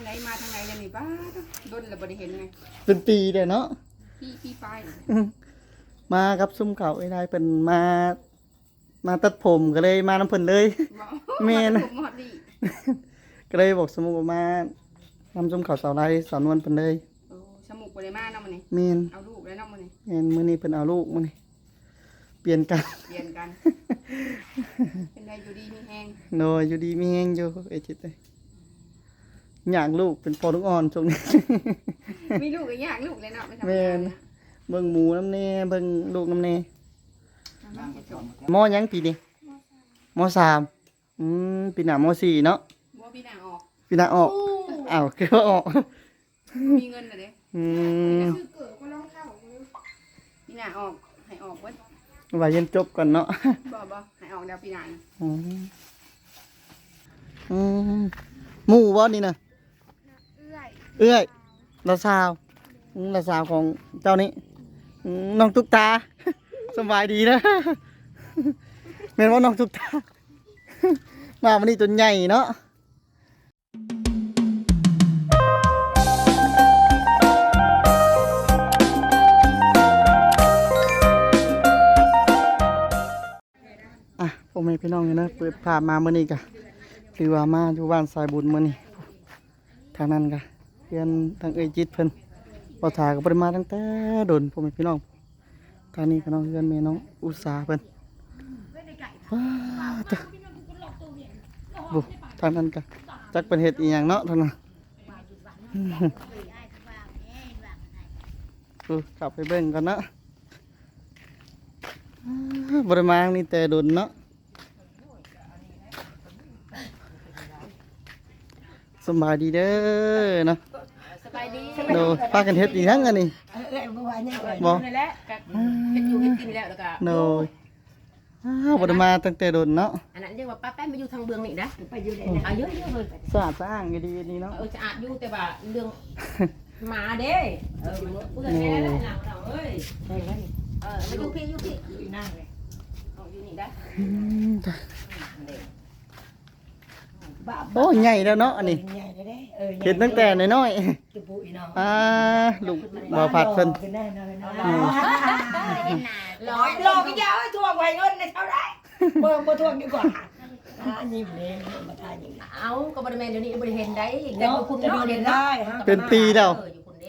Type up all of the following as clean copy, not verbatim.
ไหนมาทางไหนแล้วนี่ป้าดนแล้วบ่ได้เห็นไง เป็นปีเลยเนาะ พี่ปลาย มากับซุ่มเขาไอ้ได้เป็นมาตัดผมก็เลยมาน้ำเพิ่นเลย แม่นะ หมดดิ ก็เลยบอกสมุกว่ามานำซุ่มเขาสาวไร่สาวนวลเพิ่นเลย โอ้สมุกบ่ได้มาเนาะมื้อนี้ แม่น เอาลูกแล้วเนาะมื้อนี้ แม่นมื้อนี้เพิ่นเอาลูกมื้อนี้เปลี่ยนกัน เปลี่ยนกัน เป็นไดอยู่ดีมีแฮง โดยอยู่ดีมีแฮงอยู่ไอ้จิตเอ้ยอยากลูกเป็นปอลูกอ่อนช่วงนี้ มีลูกก็ยากลูกเลยเนาะไม่ธรรม แม่ ดาน นะ เบิ่งหมูน้ำแน่เบิ่งลูกน้ำแน่ น้ำจะจบ มอหยังปีนี้มสามปีหน้ามสี่เนาะ บ่พี่นางออก ปีหน้าออกอ้าวคือว่าออก มีเงินน่ะเด้ คือเกิดก็ร้องเข้า พี่นางออกให้ออกเบิด ว่าเรียนจบก่อนเนาะ บ่ให้ออกแล้วพี่นาง อืมหมู่บ่นี่นะ เอื้อย เอื้อยละสาวละสาวของเจ้านี้น้องตุ๊กตา สบายดีนะ แม่นว่าน้องตุ๊กตา มาวันนี้จนใหญ่เนาะอ่ะผมให้พี่น้องเลยนะเปิดภาพมาเมื่อนี้กะคือว่ามาอยู่บ้านสายบุญเมื่อนี้ทางนั้นกะเพื่อนทางเอ้ยจิตเพิ่นพอถ่ายก็บ่ได้มาตั้งแต่โดนผมให้พี่น้องทางนี้ก็น้องเพื่อนแม่น้องอุตสาเพิ่นว้าวจ้ะบุทางนั้นกะจักเป็นเฮ็ดอีหยังเนาะทางนั้นกลับไปเบิ่งกันเนาะบ่ได้มาทางนี้แต่โดนเนาะสบายดีเด้อเนาะ สบายดี โดพากันเฮ็ดอีหยังอันนี้ เอื้อยเมื่อวานยังเอื้อย บ่ นั่นแหละก็เฮ็ดอยู่เฮ็ดกินแล้วก็ โดบ่ได้มาตั้งแต่โดนเนาะ อันนั้นเรียกว่าป้าแป้นมาอยู่ทางเบืองนี่นะ ไปอยู่ไหนนะ อายุเยอะเลย สะอาดสะอ้างดีนี่เนาะ จะอาจอยู่แต่ว่าเรื่องหมาเด้เพื่อนแม่แล้วหลังเราเอ้ย ใช่แล้วนี่ มาอยู่พี่อยู่พี่ อยู่นั่งเลย อยู่นี่ได้ บ้า โอ้ใหญ่แล้วเนาะอันนี้ ใหญ่เลย เห็นตั้งแต่น้อย จะปุยเนาะ ลูกบ่าวผัดเพิ่น แน่นอนนะ ร้อย รอพี่ยาวให้ทวงไว้เงินในเท่าไรเบิ่งบ่ทวงดีกว่าอันนี้เลยมาทานอย่างนี้ เอาก็บริเวณเดี๋ยวนี้บริเวณได้แต่คุณก็เรียนได้ เป็นปีแล้ว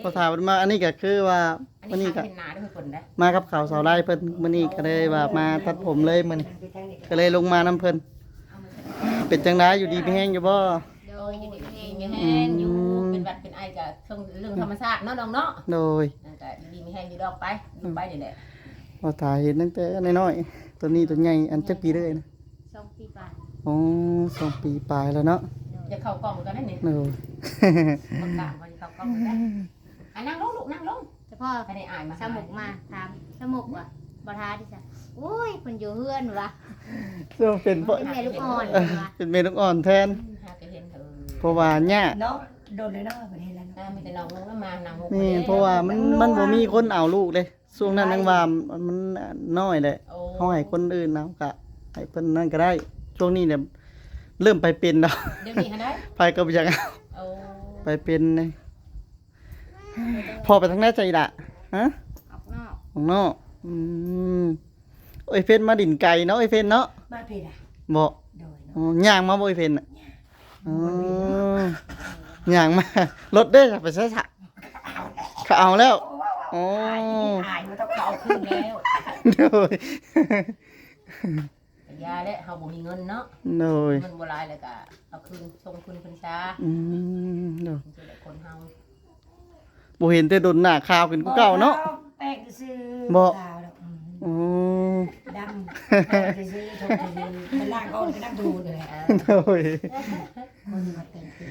พอถามมาอันนี้ก็คือว่า อัน มื้อ นี้ นี้ ก็ ก็ เห็นหนาด้วยคนได้ มากับข่าวสาวไร่เพิ่นมื้อนี้ก็เลยว่ามาตัดผมเลยมื้อนี้ก็เลยลงมานํเพิ่นเป็นจังไดอยู่ดีมีแฮงอยู่บ่ โดยอยู่ดีมีแห้งอยู่เป็นบัดเป็นไอกับเรื่องธรรมชาติเนาะน้องเนาะ โดย ก็ดีมีแห้งอยู่ดอกไปอยู่ไปนี่แหละ พอถ่ายเห็นตั้งแต่น้อยๆตัวนี้ตัวใหญ่อันจักปีเลยนะ 2 ปีปลาย อ๋อ2 ปีปลายแล้วเนาะ จะเข้ากล้องกันนั่นนี่ โดย คนต่างคนเข้ากล้องกันนั่งลงลูกนั่งลง เฉพาะ ให้ได้อายมา สมุกมาถามสมุกว่ะบ่ทาดิจ้ะอุ้ยเพิ่นอยู่เฮือนว่ะ ก็เป็นเพราะ เป็นแม่ลูกอ่อน ว่ะ เป็นเมลูกอ่อนแทน หาก็เห็นเธอ เพราะว่าเนี่ย เนาะโดนเลยเนาะประเทศแล้วเนาะ มีแต่น้องลงแล้วมานาง นี่เพราะว่ามันบ่มีคนเอาลูกเลยช่วงนั้นนางว่ามันน้อยเลยเฮาให้คนอื่นเอาก็ให้เพิ่นนั่นก็ได้ ช่วงนี้เนี่ยเริ่มไปเป็นแล้ว เดี๋ยวนี้ฮะได้ ไปก็บ่อยากเอา โอ้ ไปเป็นเลยพอไปทางไหนใจล่ะฮะ ออกนอก ของนอกโอ้ยเพิ่นมาดินไก่เนาะไอ้เพิ่นเนาะ มาเพดอ่ะ บ่ โดย อ๋ เนาะ อย่างมาบ่ไอ้เพิ่นน่ะอ๋อย่างมารถเด้อไปใช้ซะเขาเอาแล้วอ๋อ อายมันต้องเอาขึ้นแล้ว โดย ยาและเฮาบ่มีเงินเนาะ โดย เงินบ่หลายแล้วก็เอาคืนส่งคืนเพิ่นช้า โดย สิได้คนเฮา บ่เห็นแต่โดนหน้าขาวขึ้นกูเก่าเนาะ แป้งซื้อ บ่ ขาวแล้ว อ๋อ ดำซื้อชมซื้อมันล่างก็นั่งดูเลย โดย คนมาเต็มที่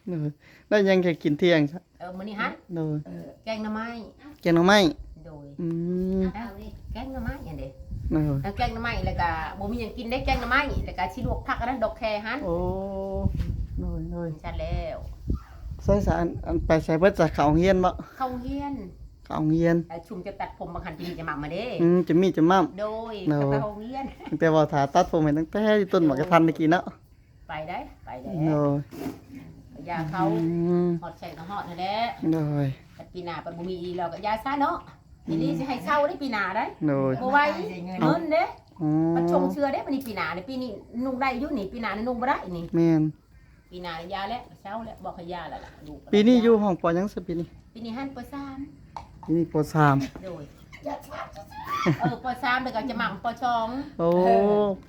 โดยแล้วยังจะกินเที่ยงซะ มื้อนี้ฮะ โดย แกงหน่อไม้ แกงหน่อไม้ โดย เอาดิ แกงหน่อไม้อันเด้ โดย แกงหน่อไม้แล้วก็บ่มีหยังกินได้แกงหน่อไม้แล้วก็สิลวกผักอันนั้นดอกแคหัน โอ้โดยโดย ชัดแล้ว ใส่สารอันไปใส่เบิดจากเขาเฮียนบ่ เข้าเฮียน เขาเฮียน ชุมจะตัดผมบางคันจะมีจะหมักมาเด้ จะมีจะมั่ม โดย โน่ จะไปโรงเรียน ตั้งแต่ว่าถาตัดผมเห็นตั้งแต่อยู่ต้นหมากกระทันตะกี้เนาะ ไปได้ไปได้ โดย ยาเขา ม ฮอดใส่ก็ฮอดนั่นแหละ โดย แต่ปีหน้าเพิ่นบ่มีอีเราก็ยาซะเนาะทีนี้สิให้เศร้าได้ปีหน้าได้ โดย บ่ไหวเงินเด้ อ๋อ มันชงเชื้อเด้มันนี่ปีหน้าเด้ปีนี้นุ่งได้อยู่นี่ปีหน้านี่นุ่งบ่ได้นี่ แม่น ปีหน้านี่ยาแล้วเศร้าแล้วบอกให้ยาแล้วล่ะลูก ปีนี้อยู่ห้องปอยังซะปีนี้ ปีนี้หันปสาม ปีนี้ปสาม โดย อย่าท ปสามแล้วก็จะมั่งปสอง โอ้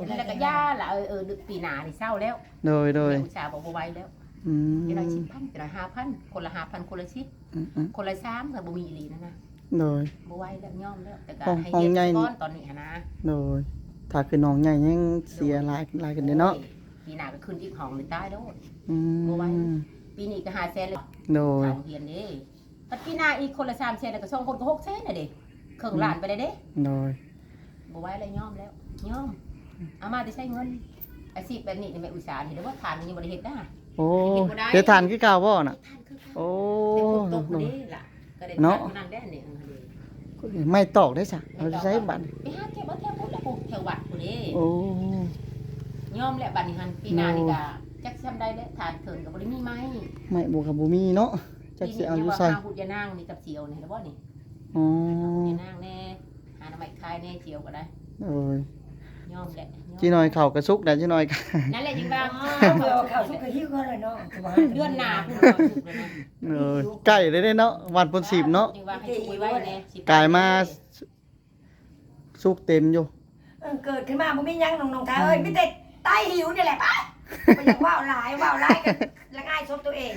แล้วก็ยาล่ะดึกปีหน้านี่เศร้าแล้ว โดยโดย อุตส่าห์บอกบ่ไหวแล้ว อืม จะได้10,000จะได้5,000คนละ5,000คนละ10 อืม คนละ3ก็บ่มีอีหลีนะ โดย บ่ไหวแล้วยอมแล้วแต่ก็ ห้อง ให้ ห้อง เฮ็ด ใหญ่ ก่อนตอนนี้หันนะ โดยถ้าคือน้องใหญ่ยังเสียหลายกันเด้อเนาะ ปีหน้าก็ขึ้นอีกห้องเลยตายโดด อืม ปีนี้ก็500,000เลย โดย สาวเฮียนเด้ปัดปีหน้าอีกคนละ300,000แล้วก็2คนก็600,000น่ะเด้ครึ่งล้านไปเลยเด้ โดย บ่ไหวแล้วยอมแล้วยอมเอามาได้ใช้เงินอาชีพแบบนี้นี่แม่อุตสาห์เห็นว่าทานมันยังบ่ได้เฮ็ดได้ โอ้เดี๋ยวทานคือเก่าบ่น่ะ ทานคือเขา โอ้ แต่คนตกบ่ได้ล่ะก็ได้ทานนั่นได้นี่ ไม่ตอกได้จ้ะเราจะใช้บัตร ไปหาเก็บเอาแถวพุ่นแล้วพุ่นแถววัดพุ่นเด้ โอ้ ยอมแล้วบัดนี้หันปีหน้านี่ก็จักซำได้แล้วทานเถินก็บ่ได้มีไม้ ไม่บวกกับบ่มีเนาะจักสิเอาอยู่ใส่ หาหุดยานางนี่กับเจียวนี่แล้วบ่นี่ อ๋อ หุดยานางแน่หาหน่อไม้คายแน่เจียวก็ได้ โอ้ย ยอมแหละ จีน้อยเข้ากระซุกได้จีน้อยก็ นั่นแหละจริงบ่า ำเพื่อข้าวสุกกระหิ้วก็เลยเนาะ เดือนหน้าพุ่นเอาสุกเลยนะ เออใกล้เลยเด้เนาะวันพุ่น10เนาะ จริงว่าให้สุกไว้แน่สิ กลายมาสุกเต็มอยู่ เกิดขึ้นมาบ่มีหยังน้องๆตาเอ้ยมีแต่ตายหิวนี่แหละป่ะบ่อยากว่าวหลายกันละง่ายซบตัวเอง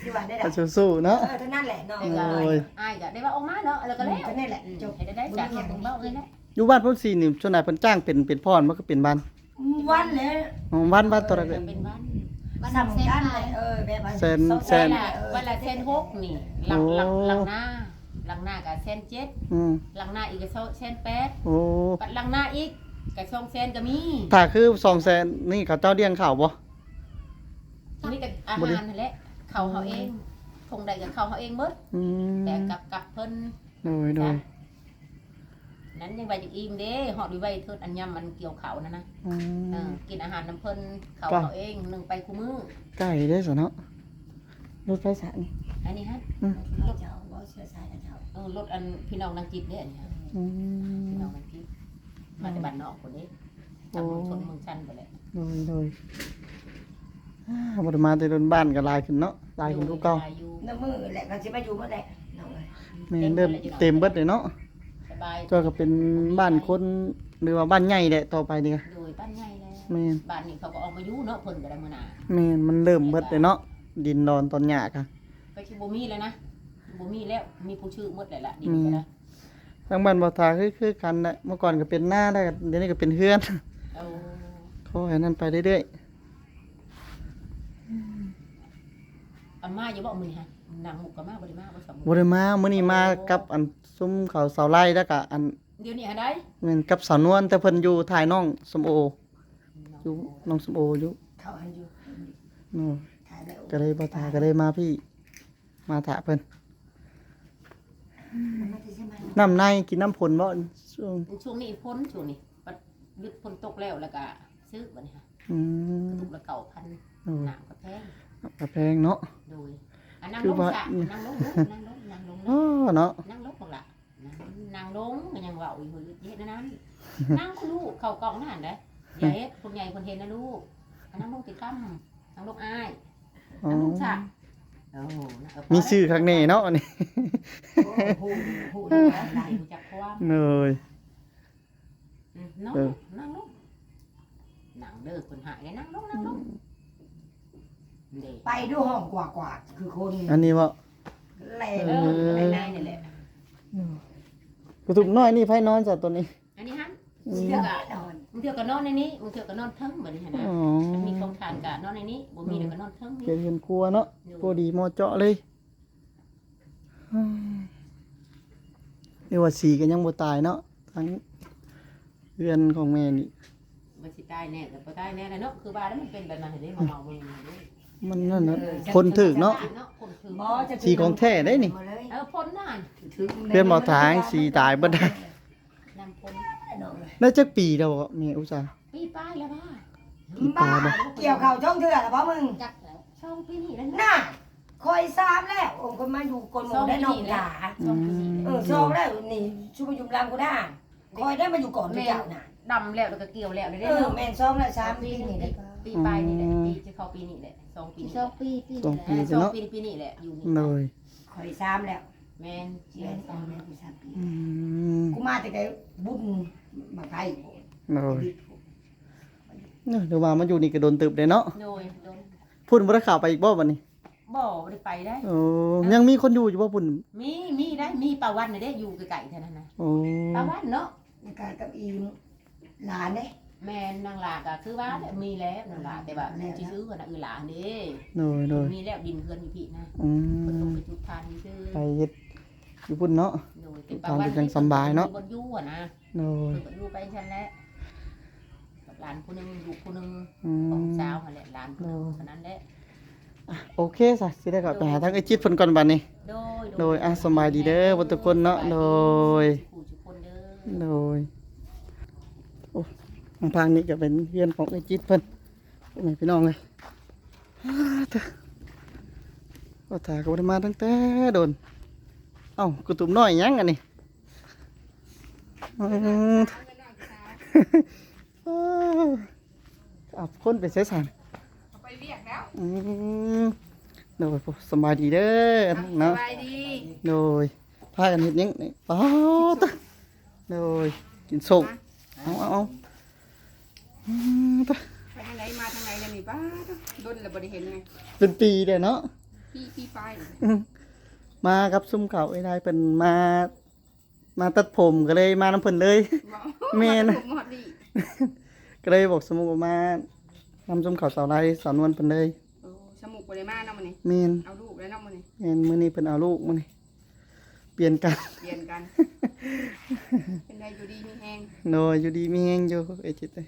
สิว่าได้ด ก็ อก สู้ๆเนาะ เท่านั้นแหละน้อง แต่ก็ โอ้ย อ้ายก็ได้ว่าออกมาเนาะแล้วก็แล้ว ก็นี่แหละจบ ให้ได้จากของเบ้าเลยนะ อยู่บ้านพุ่น4นี่ส่วนใหญ่เพิ่นจ้างเป็นพรมันก็เป็นบ้าน วันเลย อ๋อบ้านตัวละ เป็นบ้าน สำคัญเลยแบบว่า แสน วันละ1,600นี่หลังหน้าก็1,700 อืม หลังหน้าอีกก็1,800 โอ้ ปัดหลังหน้าอีกก็200,000ก็มี ถ้าคือ200,000นี่เขาเจ้าเลี้ยงข้าวบ่ นี่ก็อาหารนั่นแหละเขาเฮาเองคงได้กับเขาเฮาเองเบิด อืม แต่กับเพิ่น โดยโดย นั้นยังไปจักอิ่มเด้ฮอดไว้เทิดอันยำมันเกี่ยวเขานั่นนะ อืม กินอาหารน้ำเพิ่นเขาเฮาเองนึ่งไปคู่มื้อ ใกล้เด้อซะเนาะรถไฟสายนี่ อันนี้ฮะ เจ้าบ่เชื่อสายเจ้าร ถอันพี่น้องนางจิตเด้อันนี้ฮะ อื พี่ ม น้องนางจิตมาแต่บ้านนอกคนนี้ทำเมืองชนเมืองชันไปแหละ โดยโดยบ่ได้มาแต่โดนบ้านก็หลายขึ้นเนาะหลายขึ้นทุกเก่า อยู่ น้ำมือแหละก็สิมาอยู่เมื่อใดน้องเอ้ย แม่นเริ่มเต็มเบิดเลยเนาะ สบาย ก็ก็เป็นบ้านคนหรือว่าบ้านใหญ่แหละต่อไปนี่ก็ โดยบ้านใหญ่แล้ว แม่น บ้านนี้เขาก็ออกมาอยู่เนาะเพิ่นก็ได้มื้อหน้า แม่นมันเริ่มเบิดเลยเนาะดินดอนตอนหญ้าค่ะ ก็สิบ่มีแล้วนะบ่มีแล้วมีผู้ชื่อหมดเลยล่ะดินก็ได้ ทางบ้านบ่ทาคือกันแหละเมื่อก่อนก็เป็นหน้าได้วก็เดี๋ยวนี้ก็เป็นเฮือน เอา ขอให้นั่นไปเรื่อย อันมาอยู่บ่มื้อนี้ฮะนางมุกก็มาบ่ได้มาบ่สม ๆบ่ได้มามื้อนี้มากับอันซุ้มเขาเสาไร่แล้วก็อัน เดี๋ยวนี้หาได้ แม่นกับสาวนวลแต่เพิ่นอยู่ถ่ายน้องสมโออยู่น้องสมโออยู่ เขาให้อยู่ เนาะ ถ่ายแล้ว ก็เลยบ่ทาก็เลยมาพี่ มาถาเพิ่น มาที่ใช่ไหม น้ำในกินน้ำผลบ่ช่วง ช่วงนี้พ้นช่วงนี้ปัดหยุดฝนตกแล้วแล้วก็ซื้อบัดนี้ฮะ อืม ถูกละ9,000 โอ้ย น้ำก็แพง กระแพงเนาะ โดยอันนั่ง คื ล อง ว่า ซะนั่งลงนั่งลงนั่งลง อ๋อเนาะ นั่งลงบักล่ะนั่งลงก็ยังเว้าอยู่เฮ็ดนั่นนั่งคุณลูกเข้ากล่องนั่นเด้อย่าเฮ็ดคนใหญ่คนเห็นนะลูกนั่งลงติดค่ำนั่งลงอ้าย อ๋อ นั่งลงซะโอ้ มีชื่อข้างในเนาะอันนี้ โอ้โหโห ไหลจากความ เลย นั่งนั่งลงนั่งเด้อคนหายนั่งลงนั่งลง ไปดูห้องกว่าคือคน อันนี้บ่ แหล่ ในนี่แหละ กระตุกน้อยนี่ไผนอนจ้ะตัวนี้ อันนี้ฮะ เสื้อนอน มึงเที่ยวกับนอนในนี้มึงเที่ยวกับนอนทั้งเหมือนกันนะ อ๋อ มีกองทานกับนอนในนี้บ่มีเดี๋ยวก็นอนทั้งนี่ เป็นเรือนครัวเนาะพอดีเหมาะเจาะเลยอืมเรียกว่าสีก็ยังบ่ตายเนาะทั้งเรือนของแม่นี่ มันสิตายแน่แต่บ่ตายแน่นะเนาะคือบ้านแล้วมันเป็นแบบนั้นเห็นไหมเมาๆมึง มันนั่นน่ะคนถึกเนาะ คนถือ บ่จะ สีของแท้ได้นี่ พ้นนั่น เพื่อนบ่ทางสีตายบ่ได้ นำพ้น แล้วจักปีแล้วบ่แม่อุตส่าห์ ปีป้ายแล้วบ้า ปีปลาบ่ เกี่ยวเข่าช่องเถื่อนหรอพ่อมึง จักแล้ว ช ช่องปีนี้แล้ว น่ะคอยซ้ำแล้วโอ้คนมาอยู่คนหมู่ได้น้องหลา ช่องปีนี้ ซองแล้วนี่ชุบยุมรามกูได้คอยได้มาอยู่ก่อนที่เจ้าน่ะ ดำแล้วก็เกี่ยวแล้วได้ แม่นซองแล้ว3 ปีนี่ได้ ปีปลายนี่แหละปีจะเข้าปีนี้แหละ2 ปี อีก นี่ สองปีปี สอง นี่แหละ ปี 2 ปีปีนี้แหละอยู่นี่ เลย คอยซ้ำแล้ว แม่น เสียซ้ำแล้วกู3 ปี อืม กูมาแต่ไกบุญมาไกล เลยเดี๋ยวว่ามาอยู่นี่ก็โดนตึบเลยเนาะ โดยโดน พุ่นบ่ได้ข่าวไปอีกบ่บัดนี้ บ่ได้ไปได้ โอ้ยังมีคนอยู่บ่พุ่น มีได้มีปลาวันน่ะเด้อยู่ไกลๆเท่านั้นนะ โอ้ ปลาวันเนาะ ในการกับอีหลานเด้ แม่นางหลาก็คือว่ามีแล้วนางหลาแต่ว่าสิซื้อก็น่ะหลาเด้ โดย มีแล้วดินเพื่อนมีพี่นะ อื เพิ่นต้อง ม ไปจุดทานซื้อ ไปเฮ็ดอยู่พุ่นเนาะ โดยเป็นปลาวัน จังสำบายเนาะ บนยู่อะนะ โดย เพิ่นก็อยู่ไปฉันแหละกับหลานผู้หนึงลูกผู้หนึง อื ของ ม สาวนั่นแหละหลานผู้หนึงเท่านั้นแหละ โอเคซะสิได้ก็ไปหาทางไอ้จิตเพิ่นก่อนบัดนี้ โดยสำบายดีเด้อบ่ทุกคนเนาะโดย ทุกคนเด้อ โดยโอ้ทางนี้ก็เป็นเพื่อนของไอ้จิตเพิ่นพวกนี้พี่น้องเลยก็ถ่ายก็บ่ได้มาตั้งแต่โดนเอ้ากุตุ่มน้อยยังอันนี้อืมเอาคนไปใช้สาร ไปเรียกแล้ว อืมโดยสบายดีเด้อเนาะ สบายดี โดยพากันเฮ็ดหยังนี่ป๊าตะโดยกินส้มเอาอืมตะ ไปทางไหนมาทางไหนเลยนี่บ้าโดนแล้วบ่ได้เห็นไง เป็นปีเลยเนาะ พี่ปลายเลย มากับซุ่มเขาไอ้ได้เป็นมาตัดผมก็เลยมาน้ำเพิ่นเลย บอก แม่นะ หมดดิ ก็เลยบอกสมุกว่ามานำซุ่มเขาสาวไรสาวนวลเพิ่นเลย โอ้สมุกบ่ได้มาเนาะมื้อนี้ แม่น เอาลูกแล้วเนาะมื้อนี้ แม่นมื้อนี้เพิ่นเอาลูกมื้อนี้เปลี่ยนกัน เปลี่ยนกัน เป็นไดอยู่ดีมีแฮง โดยอยู่ดีมีแฮงอยู่ไอ้จิตเลย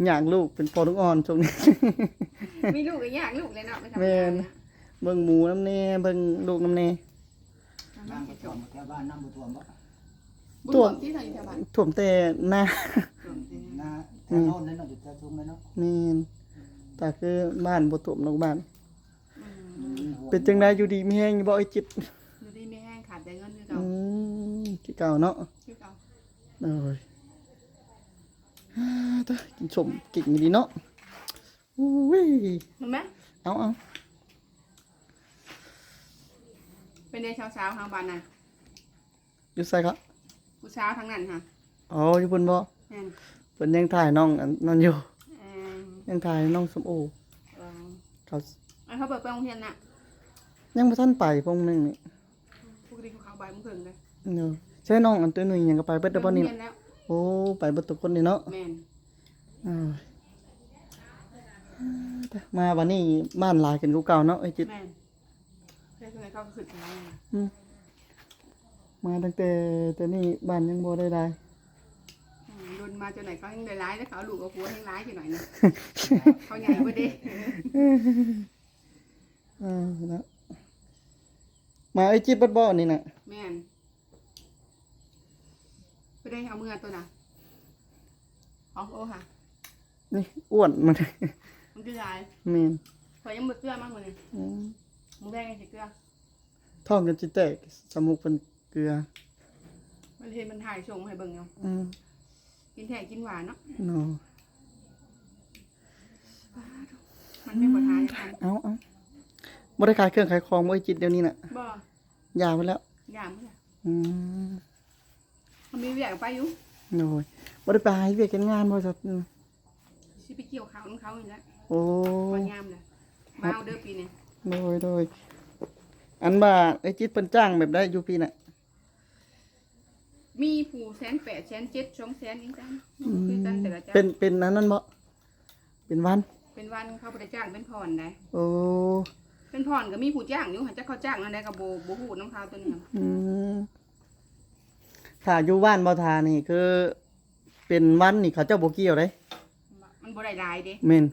อยากลูกเป็นพอลูกอ่อนช่วงนี้ มีลูกก็ยากลูกเลยเนาะไม่ธรรม แม่ ดาน นะ เบิ่งหมูน้ำแน่เบิ่งลูกน้ำแน่ น้ำบ่ท่วม แถวบ้านน้ำบ่ท่วมบ่ ท่วมที่ไหนแถวบ้าน ถ่วมแต่หน้า ท่วมที่ นาแถวโน้นนั่นเนาะอยู่แถวทุ่งนั่นเนาะ แม่นแต่คือบ้านบ่ถ่วมนอกบ้าน อืม เป็นจังไดอยู่ดีมีแฮงอยู่บ่ไอ้จิต อยู่ดีมีแฮงขาดแต่เงินคือ อื เก่าม ที่เก่าเนาะ คือเก่า เอ้ยกินสมกิ่งดีเนาะอุ้ย เห็นไหม เอา เป็นไดเช้าๆทางบ้านน่ะ อยู่ใส่ครับ ผู้สาวทางนั้นค่ะ อ๋ออยู่เพิ่นบ่ แม่น เพิ่นยังถ่ายน้องอันนั่นอยู่ เอ่อ ยังถ่ายน้องสมโอ เอ่อ เขา อันเขาเปิดไปโรงเรียนน่ะ ยังบ่ทันไปพงหนึงนี่ ปกติเขาเข้าบ่ายโมงครึ่งเลย เนาะใช่น้องอันตัวหนึงยังก็ไปเบิดเด้อบ่นี่ เรียนแล้ว โอ้ไปเบิดทุกคนนี่เนาะ แม่น มาวันนี้บ้านหลายกันกูเก่าเนาะไอ้จิต แม่นเพื่อนเขาก็ขึ้นมา มาตั้งแต่นี่บ้านยังบ่ได้ได้ โดนมาจนไหนเขายังได้ร้ายแล้วเขาเอาลูกกับผัวยังร้ายอยู่หน่อยนึงเขาใหญ่กว่าเด็ก นะมาไอ้จิตบัดบ่นี่น่ะ แม่นไปได้เอาเมื่อตัวน่ะของโอ้ค่ะ นี่อ้วนมัน มันคือลาย แม่น เขายังมือเกลือมากมือนี่ อืม มึงแดงไงสิเกลือ ท้องกันจิแตกสมุกเป็นเกลือ มันเห็นมันถ่ายชงให้เบิ่งเนาะ อืม กินแท้กินหวานเนาะ เนาะ มันไม่ปวดท้ายกัน เอาบ่ได้ขายเครื่องขายของบ่ไอ้จิตเดี๋ยวนี้น่ะ บ่ ยาไปแล้ว ยามเพื่อ อืม มันมีเวียกไปอยู่ โอ้ยบ่ได้ไปหาเวียกกันงานบ่ซัด สิไปเกี่ยวข้าวน้ำเขาอีกแล้ว โอ้ มันยามเลยมาเอาเด้อปีนี้ โดยอันว่าไอ้จิตเพิ่นจ้างแบบได้อยู่พี่น่ะ มีผู้180,000 170,000 200,000นี่จ้ะคือกันแต่ละจ้ะ เป็นอันนั้นบ่เป็นวัน เป็นวันเขาบ่ได้จ้างเป็นผ่อนได้ โอ้ เป็นผ่อนก็มีผู้จ้างอยู่หาจักเขาจ้างนั่นได้ก็บ่ฮู้น้ำเขาตัวนี้ อืมถ้าอยู่บ้านบ่ทานี่คือ เป็นวันนี่เขาเจ้าบ่เกี่ยวเด้ มันบ่ได้หลายเด้ แม่น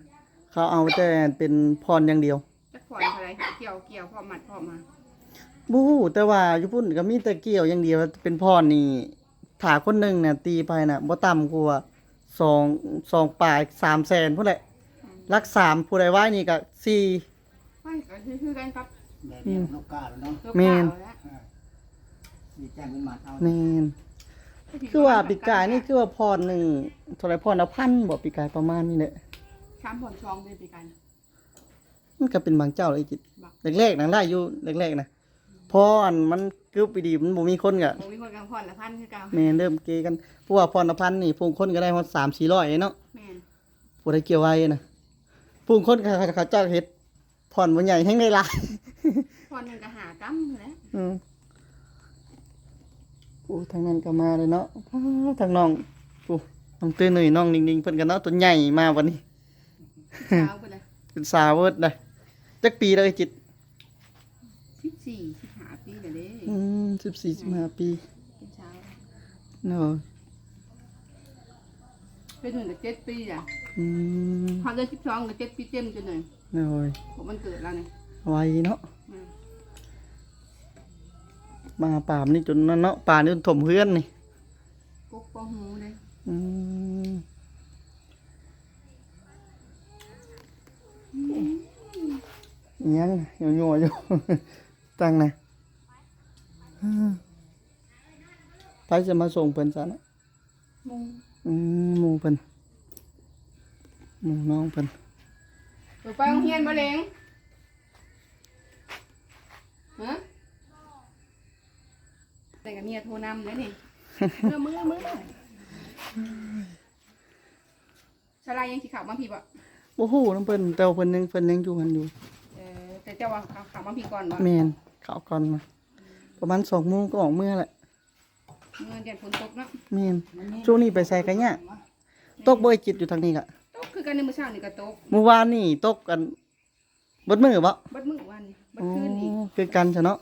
เขาเอาแต่เป็นพรอย่างเดียว จักผ่อนเท่าไหร่เกี่ยวพร้อมมัดพร้อมมา บ่ฮู้แต่ว่าอยู่พุ่นก็มีแต่เกี่ยวอย่างเดียวเป็นพรนี่ถ้าคนหนึงน่ะตีไปน่ะบ่ต่ำกว่า2ปลาย300,000พุ่นแหละ รัก3ผู้ใดไว้นี่ก็4 ไม่ก็คือกันกับ แม่เลี้ยงนกกาแล้วเนาะ ลูก แม่น สาวแล้ว มีแจ้งเป็นหมัดเอา แม่นคือว่าปีกายนี่คือว่าพรหนึ่งเท่าไหร่พรละพันบ่ปีกายประมาณนี้แหละ ช้ำผ่อนชองเลยปีกัน มันก็เป็นบางเจ้าเลยจิต บัก แรกๆนะได้อยู่แรกๆนะพออันมันกึบไปดีมันบ่มีคนก็ ผมมีคนกลางผ่อนละพันคือเก่า แม่นเริ่มเกกันเพราะว่าพรละพันนี่ผู้คนก็ได้ฮอด3-400เนาะ แม่น ผู้ใดเกี่ยวไว้นะผู้คนเขาเจ้าเฮ็ดพรบ่ใหญ่แฮงได้หลาย ผ่อนหนึ่งก็หากำแล้ว อืมโอ้ทางนั้นก็มาเลยเนาะอ้าวทางน้องโอ้น้องตื้อหนุ่ยน้องนิ่งๆเพิ่นก็เนาะตัวใหญ่มาวันนี้ เช้าไปเลย เป็นสาวเวิร์ดได้จักปีแล้วไอ้จิต 14-15 ปีเดี๋ยวเด้ 14-15 ปี กินเช้า เนาะ ไปถึงกับ7 ปีอ่ะ อืม พอเดือน12กับ7 ปีเต็มจนหน่อย เนาะ ผมมันเกิดแล้วเนี่ย ไวเนาะ อืม มาป่ามนี่จนนั่นเนาะป่านี่จนถมเฮือนนี่ กุ๊กปองหูเลย อืมยังยัวๆอยู่ ตั้งนะไปจะมาส่งเพิ่นซะนะ มุง หมู่เพิ่นหมู่น้องเพิ่น ไปโรงเรียนบ่เลงฮะแต่กับเมียโทรนำเลยนี่ มือสลายยังสิขับมาพี่บ่ บ่ฮู้นำเพิ่นแต่ว่าเพิ่นยังอยู่หันอยู่ แต่เจ้าว่าขับมาพี่ก่อนบ่ แม่นเข้าก่อนมา ประมาณ2โมงก็ออกเมื่อแหละ เมื่อเดือนฝนตกเนาะ แม่นช่วงนี้ไปใส่กันยากตกบ่ไอ้จิตอยู่ทางนี้ก็ ตกคือกันในมื้อเช้านี่ก็ตก เมื่อวานนี่ตกกันเบิดมื้อบ่ เบิดมื้อวันนี้เบิดคืนอีก คือกันซะเนาะ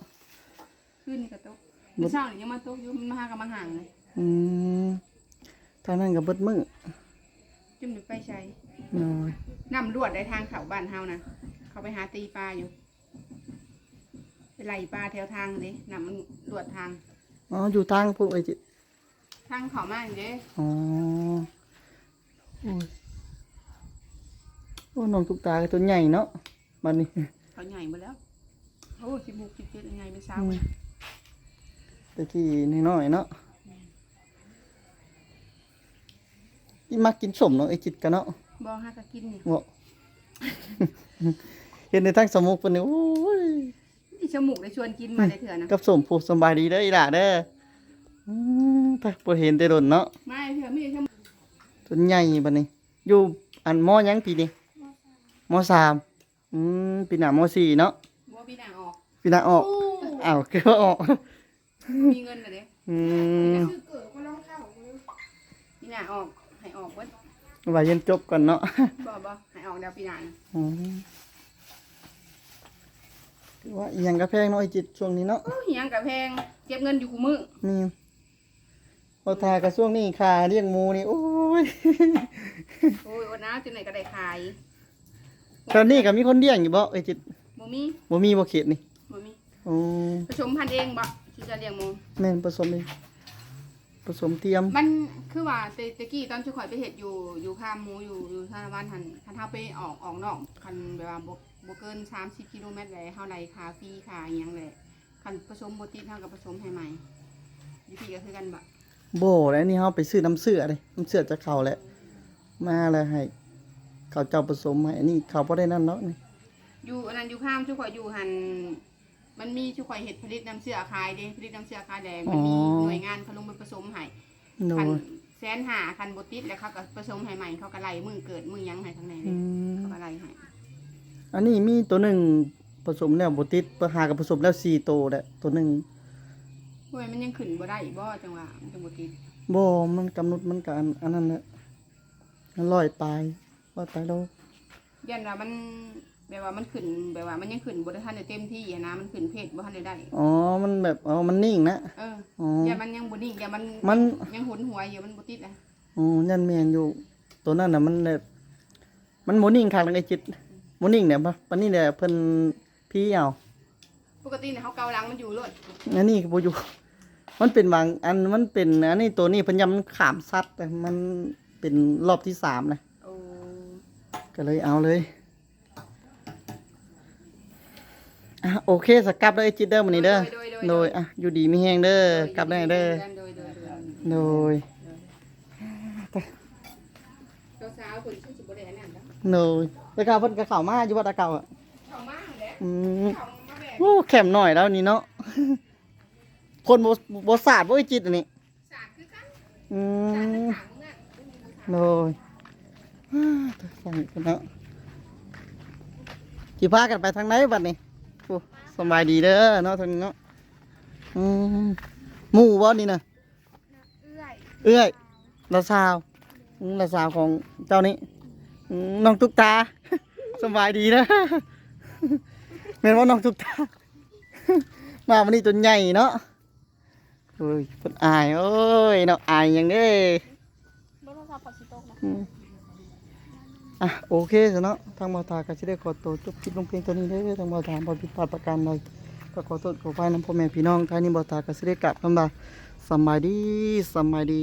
คืนนี่ก็ตกมื้อเช้านี่ยังมาตกอยู่มันมาหากับมาห่างเลย อืมทางนั้นก็เบิดมื้อ จุ่มไปใช้ น้อย น้ำรวดได้ทางเขาบ้านเฮานะเขาไปหาตีปลาอยู่ไปไล่ปลาแถวทางนี่น้ำมันรวดทาง อ๋ออยู่ทางพวกไอ้จิต ทางเขามากเด้ อ๋อโอ้ยโอ้น้องตุ๊กตาก็ตัวใหญ่เนาะบัดนี้ เขาใหญ่หมดแล้วโอ้16 17ยังไงเป็นสาว ตะกี้น้อยๆเนาะอีมักกินสมเนาะไอ้จิตกันเนาะ บ่ฮะก็กินนี่ บ่ เห็นในทางสมุกเพิ่นนี่โอ้ย ที่จมูกได้ชวนกินมาได้เถื่อนะ กับสมผู้สำบายดีเด้ออีหล่าเด้อไปบ่เห็นแต่โดนเนาะ ไม่เถื่อมีจมูก ตัวใหญ่บัดนี้ อยู่อันมอหยังปีนี้ม.3ปีหน้าม.4เนาะ บ่พี่นางออก ปีหน้าออกอ้าวคือว่าออก มีเงินน่ะเด้ อืม พี่นางออกให้ออกเบิด ว่าเรียนจบก่อนเนาะ บ่ให้ออกแล้วพี่นาง อืมถือว่าอีหยังก็แพงเนาะไอ้จิตช่วงนี้เนาะ โอ้ยยังกับแพงเก็บเงินอยู่คู่มือ นี่พอทากระช่วงนี้ค่าเลี้ยงหมูนี่โอ้ย โอ้ยวันน้าจังไหนก็ได้ขาย ตอนนี้ก็มีคนเลี้ยงอยู่บ่ไอ้จิต บ่มี บ่มีบ่เขตนี่ บ่มี โอ้ ผสมพันธุ์เองบ่ที่จะเลี้ยงหมู แม่นผสมเองผสมเทียม มันคือว่าตะกี้ตอนที่ข่อยไปเฮ็ดอยู่ข้ามหมูอยู่ธนาวันหันคันเฮาไปออกนอกคันแบบว่าบ่เกิน30กิโลเมตรเลยเฮาไล่ค่าฟรีค่าอิหยังเลยคันผสมบ่ติดเฮาก็ผสมให้ใหม่อยู่พี่ก็คือกันบ่ บ่แล้วนี่เฮาไปซื้อน้ำเสือเลยน้ำเสือจะเข้าแหละมาแล้วให้เขาเจ้าผสมให้อันนี้เขาบ่ได้นั่นเนาะนี่ อยู่อันนั้นอยู่ข้ามชุข่อยอยู่หันมันมีชุข่อยเฮ็ดผลิตน้ำเสื้อขายเด้ผลิตน้ำเสื้อขายแดงมันมีหน่วยงานเขาลงไปผสมให้ โด คัน ย 150,000คันบ่ติดแล้วเขาก็ผสมให้ใหม่เขาก็ไล่มือเกิดมือหยังให้ทั้งในเล อื ย ม เขาก็ไล่ให้ อันนี้มีตัวหนึ่งผสมแล้วบ่ติดเพื่อหากับผสมแล้ว4ตัวแหละตัวหนึ่ง โอ้ยมันยังขึ้นบ่ได้อีกบ่จังว่ามันจังบ่ติด บ่มันกำหนดมันก็อันนั้นแหละ100ปลายโล ยันว่ามันแบบว่ามันขึ้นแบบว่ามันยังขึ้นบ่ได้ทันได้เต็มที่อะนะมันขึ้นเพศบ่ทันได้ อ๋อมันแบบมันนิ่งนะ เออ อ๋อ อย่ามันยังบ่นิ่งอย่ามัน มัน ยังหุนหัวอยู่มันบ่ติดอ่ะ อ๋อยันแม่นอยู่ ตัวนั้นน่ะมันแบบมันบ่นิ่งคักเลยไอ้จิตบ่นิ่งเนี่ยปานนี้เนี่ยเพิ่นพี่เอา ปกติเนี่ยเขาเกาหลังมันอยู่โลด อันนี้ก็บ่อยู่ มันเป็นบางอันมันเป็นอันนี้ตัวนี้เพิ่นยำมันขามซัดแต่มันเป็นรอบที่3นะ โอ้ ก็ ก็เลยเอาเลยอ่ะโอเคสกลับได้จิตเด้อมื้อนี้เด้อโดยอ่ะอยู่ดีมีแฮงเด้อกลับได้เด้อโดย เจ้าสาวคนชื่อสิบ่ได้อันนั้นเด้อ โดยแต่กาเพิ่นก็เข้ามาอยู่วัดตะเก่าอ่ะ เข้ามาแหละ อืม เข้ามาแบก โอ้แคมหน่อยแล้วนี่เนาะ คนบ่สาดบ่ไอ้จิตอันนี้ สาดคือกัน อื สาด ม ถางน่ะ โดยฟังกันเนาะสิพากันไปทางไหนบัดนี้โอ้สบายดีเด้อเนาะทางนี้เนาะอืมหมู่บ่นี่น่ะเอื้อยละสาวละสาวของเจ้านี้น้องตุ๊กตา สบายดีนะ แม่นว่าน้องตุ๊กตา มาวันนี้ตัวใหญ่เนาะโอ้ยเพิ่นอายโอ้ยเนาะอายหยังเด้อืมอ่ะโอเคซะเนาะทางบ่าวตาก็สิได้ขอตัวจบคลิปลงเพียงตัวนี้เด้อทางบ่าวตาบ่ผิดพลาดประการใดก็ขอโทษขออภัยนำพ่อแม่พี่น้องท้ายนี้บ่าวตาก็สิได้กลับคำว่าสำบายดี